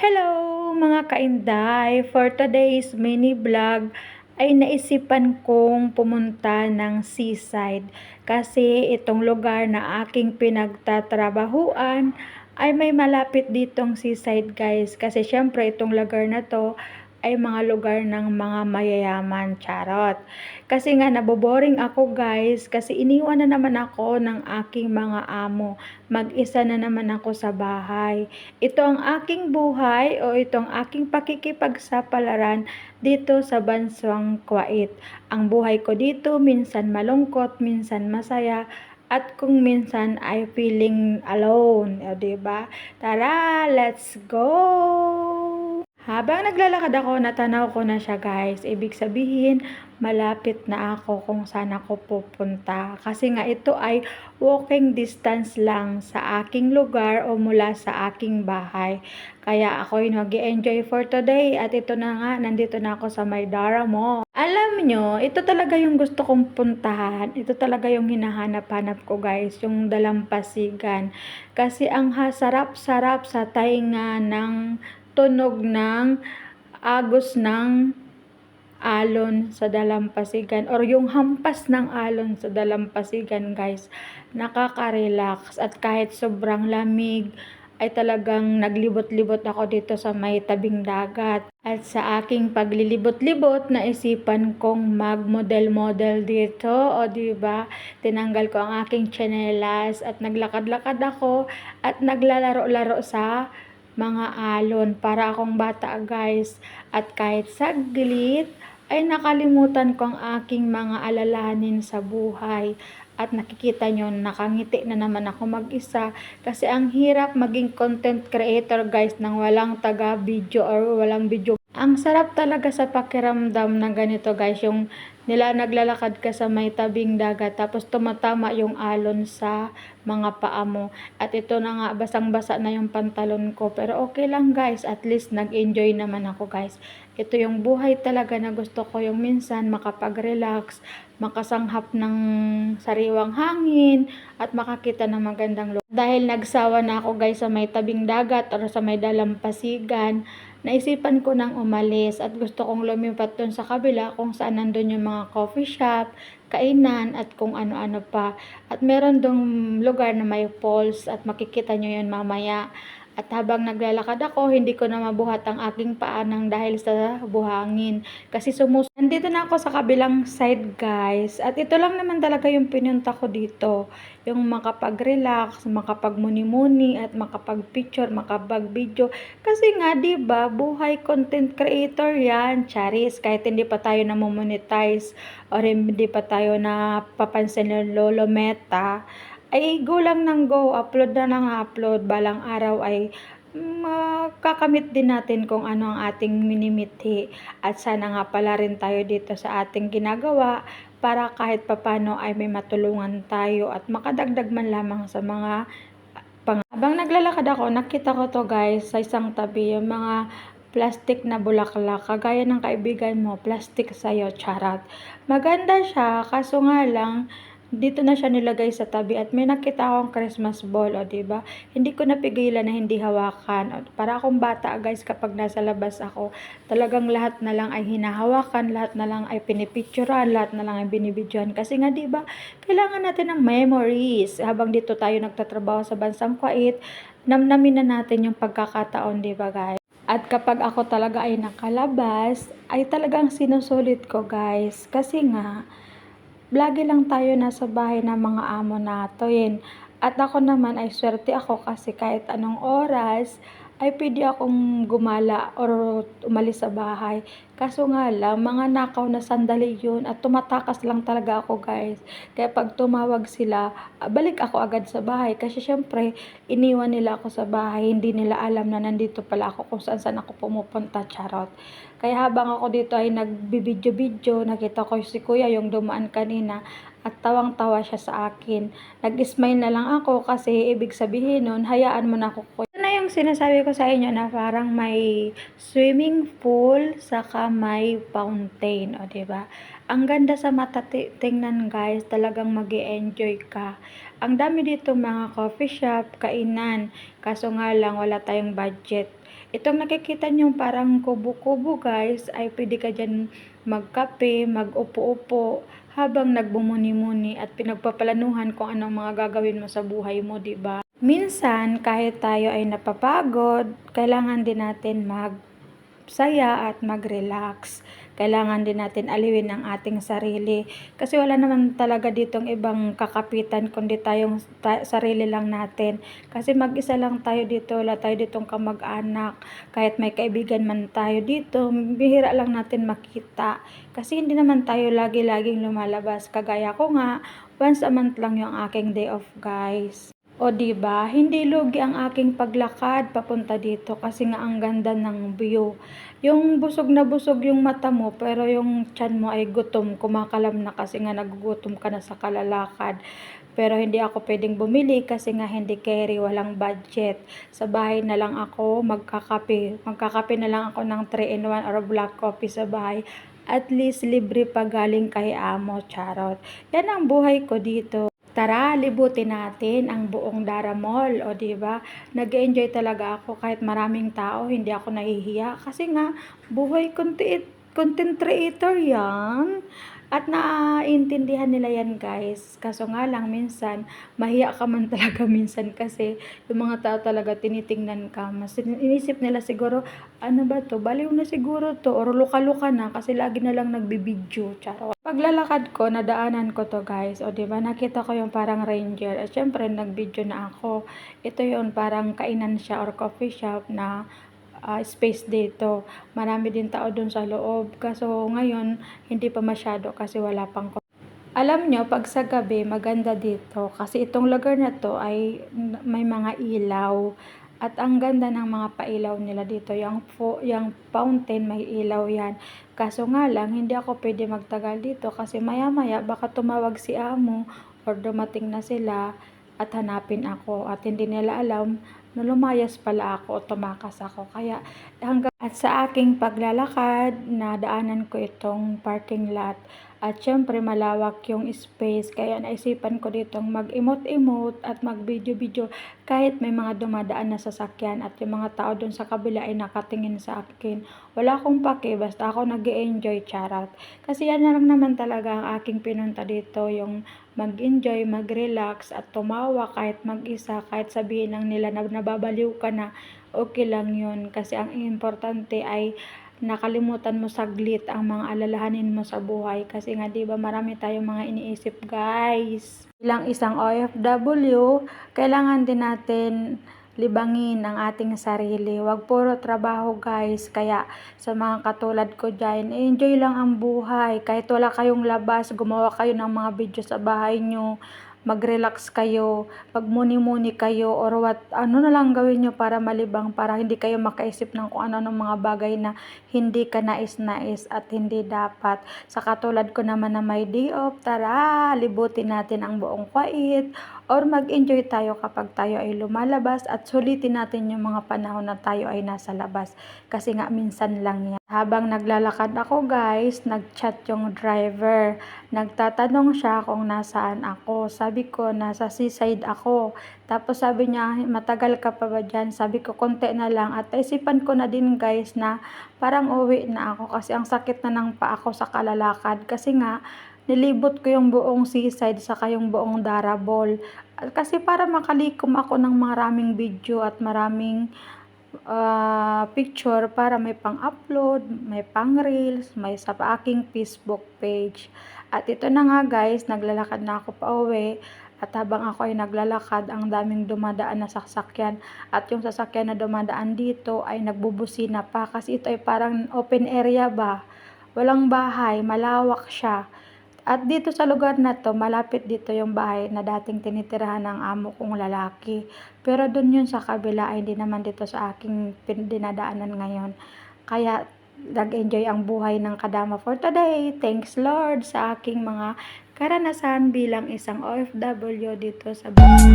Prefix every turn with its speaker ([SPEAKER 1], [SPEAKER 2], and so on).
[SPEAKER 1] Hello mga kainday! For today's mini vlog ay naisipan kong pumunta ng seaside kasi itong lugar na aking pinagtatrabahuan ay may malapit ditong seaside guys, kasi syempre itong lugar na to ay mga lugar ng mga mayayaman, charot. Kasi nga naboboring ako guys, kasi iniwan na naman ako ng aking mga amo. Mag-isa na naman ako sa bahay. Ito ang aking buhay o itong aking pakikipagsapalaran dito sa bansang Kuwait. Ang buhay ko dito minsan malungkot, minsan masaya, at kung minsan ay feeling alone. O, diba? Tara, let's go! Habang naglalakad ako, natanaw ko na siya guys. Ibig sabihin, malapit na ako kung saan ako pupunta. Kasi nga ito ay walking distance lang sa aking lugar o mula sa aking bahay. Kaya ako nag-enjoy for today. At ito na nga, nandito na ako sa Maydara Mall. Alam nyo, ito talaga yung gusto kong puntahan. Ito talaga yung hinahanap-hanap ko guys, yung dalampasigan. Kasi ang sarap-sarap sa tainga ng tunog ng agos ng alon sa dalampasigan or yung hampas ng alon sa dalampasigan guys, nakaka-relax. At kahit sobrang lamig ay talagang naglibot-libot ako dito sa may tabing dagat. At sa aking paglilibot-libot, naisipan kong mag-model-model dito, o diba, tinanggal ko ang aking tsinelas at naglakad-lakad ako at naglalaro-laro sa mga alon para akong bata guys. At kahit saglit ay nakalimutan ko ang aking mga alalahanin sa buhay. At nakikita nyo, nakangiti na naman ako mag-isa kasi ang hirap maging content creator guys nang walang taga-video or walang video. Ang sarap talaga sa pakiramdam na ganito guys, yung naglalakad ka sa may tabing dagat tapos tumatama yung alon sa mga paa mo. At ito na nga, basang-basa na yung pantalon ko, pero okay lang guys, at least nag-enjoy naman ako guys. Ito yung buhay talaga na gusto ko, yung minsan makapag-relax, makasanghap ng sariwang hangin at makakita ng magandang lugar. Dahil nagsawa na ako guys sa may tabing dagat or sa may dalampasigan, naisipan ko nang umalis at gusto kong lumipat dun sa kabila kung saan nandun yung mga coffee shop, kainan at kung ano-ano pa. At meron dong lugar na may falls at makikita nyo yun mamaya. At habang naglalakad ako, hindi ko na mabuhat ang aking paa nang dahil sa buhangin. Kasi nandito na ako sa kabilang side guys. At ito lang naman talaga yung pinunta ko dito. Yung makapag-relax, makapag-muni-muni at makapag-picture, makapag-video. Kasi nga, 'di ba, buhay content creator 'yan, charis, kahit hindi pa tayo na-monetize or hindi pa tayo napapansin ng Lolo Meta, ay go lang ng go, upload na ng upload, balang araw ay makakamit din natin kung ano ang ating minimithi. At sana nga pala rin tayo dito sa ating ginagawa para kahit papano ay may matulungan tayo at makadagdag man lamang sa mga habang naglalakad ako, nakita ko to guys sa isang tabi, yung mga plastic na bulaklak. Kagaya ng kaibigan mo, plastic sa'yo, charot. Maganda siya, kaso nga lang, dito na siya nilagay sa tabi at may nakita akong Christmas ball, o diba? Hindi ko napigilan na hindi hawakan. O, para akong bata guys kapag nasa labas ako, talagang lahat na lang ay hinahawakan, lahat na lang ay pinipicturean, lahat na lang ay binibidyohan. Kasi nga diba, kailangan natin ng memories. Habang dito tayo nagtatrabaho sa bansang Kuwait, namnamin na natin yung pagkakataon, diba guys? At kapag ako talaga ay nakalabas, ay talagang sinusulit ko guys. Kasi nga, lagi lang tayo nasa bahay ng mga amo natin. At ako naman ay swerte ako kasi kahit anong oras ay pwede akong gumala or umalis sa bahay. Kaso nga lang, mga nakaw na sandali yun at tumatakas lang talaga ako guys. Kaya pag tumawag sila, balik ako agad sa bahay. Kasi syempre, iniwan nila ako sa bahay. Hindi nila alam na nandito pala ako kung saan ako pumupunta, charot. Kaya habang ako dito ay nagbibidyo-bidyo, nakita ko si kuya yung dumaan kanina at tawang-tawa siya sa akin. Nag-smile na lang ako kasi ibig sabihin nun, hayaan mo na ako kuya. Ito na yung sinasabi ko sa inyo na parang may swimming pool saka may fountain, o diba? Ang ganda sa mata tingnan guys, talagang mag-e-enjoy ka. Ang dami dito mga coffee shop, kainan, kaso nga lang wala tayong budget. Itong nakikita niyong parang kubo-kubo guys, ay pwede ka dyan magkape, mag-upo-upo, habang nagbumuni-muni at pinagpapalanuhan kung anong mga gagawin mo sa buhay mo, 'di ba? Minsan, kahit tayo ay napapagod, kailangan din natin saya at mag-relax. Kailangan din natin aliwin ang ating sarili. Kasi wala naman talaga ditong ibang kakapitan kundi tayong sarili lang natin. Kasi mag-isa lang tayo dito, wala tayo ditong kamag-anak. Kahit may kaibigan man tayo dito, bihira lang natin makita. Kasi hindi naman tayo lagi-laging lumalabas. Kagaya ko nga, once a month lang yung aking day off guys. O 'di ba, hindi lugi ang aking paglakad papunta dito kasi nga ang ganda ng view. Yung busog na busog yung mata mo pero yung tiyan mo ay gutom, kumakalam na kasi nga nagugutom ka na sa kalalakad. Pero hindi ako pwedeng bumili kasi nga hindi carry, walang budget. Sa bahay na lang ako magkakape. Magkakape na lang ako ng 3-in-1 or black coffee sa bahay. At least libre pa galing kay amo, charot. Yan ang buhay ko dito. Tara, libutin natin ang buong Dara Mall, o 'di ba? Nag-enjoy talaga ako kahit maraming tao, hindi ako nahihiya kasi nga buhay content creator 'yan. At naiintindihan nila 'yan, guys. Kaso nga lang minsan mahiya ka man talaga minsan kasi yung mga tao talaga tinitingnan ka. Mas inisip nila siguro, ano ba 'to? Baliw na siguro 'to or luka-luka na kasi lagi na lang nagbibideo, charot. Paglalakad ko, nadaanan ko to guys. O, diba, nakita ko yung parang ranger. At syempre, nag-video na ako. Ito yun, parang kainan siya or coffee shop na space dito. Marami din tao dun sa loob. Kaso ngayon, hindi pa masyado kasi wala pang. Alam nyo, pag sa gabi, maganda dito. Kasi itong lugar na to ay may mga ilaw. At ang ganda ng mga pailaw nila dito. Yung fountain, may ilaw yan. Kaso nga lang, hindi ako pwede magtagal dito. Kasi maya-maya, baka tumawag si amo or dumating na sila at hanapin ako. At hindi nila alam na lumayas pala ako o tumakas ako. Kaya at sa aking paglalakad, nadaanan ko itong parking lot. At syempre malawak yung space, kaya naisipan ko ditong mag-emote-emote at mag-video-video kahit may mga dumadaan na sasakyan at yung mga tao dun sa kabila ay nakatingin sa akin. Wala akong pake, basta ako nag-enjoy, charot. Kasi yan na lang naman talaga ang aking pinunta dito, yung mag-enjoy, mag-relax at tumawa kahit mag-isa, kahit sabihin ng nila na nababaliw ka na, okay lang yun. Kasi ang importante ay nakalimutan mo saglit ang mga alalahanin mo sa buhay kasi nga 'di ba marami tayong mga iniisip guys. Bilang isang OFW, kailangan din natin libangin ang ating sarili. Huwag puro trabaho guys. Kaya sa mga katulad ko dyan, enjoy lang ang buhay. Kahit wala kayong labas, gumawa kayo ng mga video sa bahay nyo. Mag-relax kayo, magmuni-muni kayo, or ano na lang gawin nyo para malibang, para hindi kayo makaisip ng kung ano ng mga bagay na hindi ka nais-nais at hindi dapat. Sa katulad ko naman na may day off, tara, libutin natin ang buong Kuwait, or mag-enjoy tayo kapag tayo ay lumalabas at sulitin natin yung mga panahon na tayo ay nasa labas. Kasi nga minsan lang yan. Habang naglalakad ako guys, nag-chat yung driver. Nagtatanong siya kung nasaan ako. Sabi ko, nasa seaside ako. Tapos sabi niya, matagal ka pa ba dyan? Sabi ko, konti na lang. At isipan ko na din guys na parang uwi na ako kasi ang sakit na ng paa ko sa kalalakad. Kasi nga, nilibot ko yung buong seaside saka yung buong Dara Mall. Kasi para makalikom ako ng maraming video at maraming picture para may pang-upload, may pang-reels, may sa aking Facebook page. At ito na nga guys, naglalakad na ako pa uwi. At habang ako ay naglalakad, ang daming dumadaan na sasakyan. At yung sasakyan na dumadaan dito ay nagbubusina pa kasi ito ay parang open area ba. Walang bahay, malawak siya. At dito sa lugar na to, malapit dito yung bahay na dating tinitirahan ng amo kong lalaki. Pero dun yun sa kabila ay hindi naman dito sa aking dinadaanan ngayon. Kaya nag-enjoy ang buhay ng kadama for today. Thanks Lord sa aking mga karanasan bilang isang OFW dito sa bahay.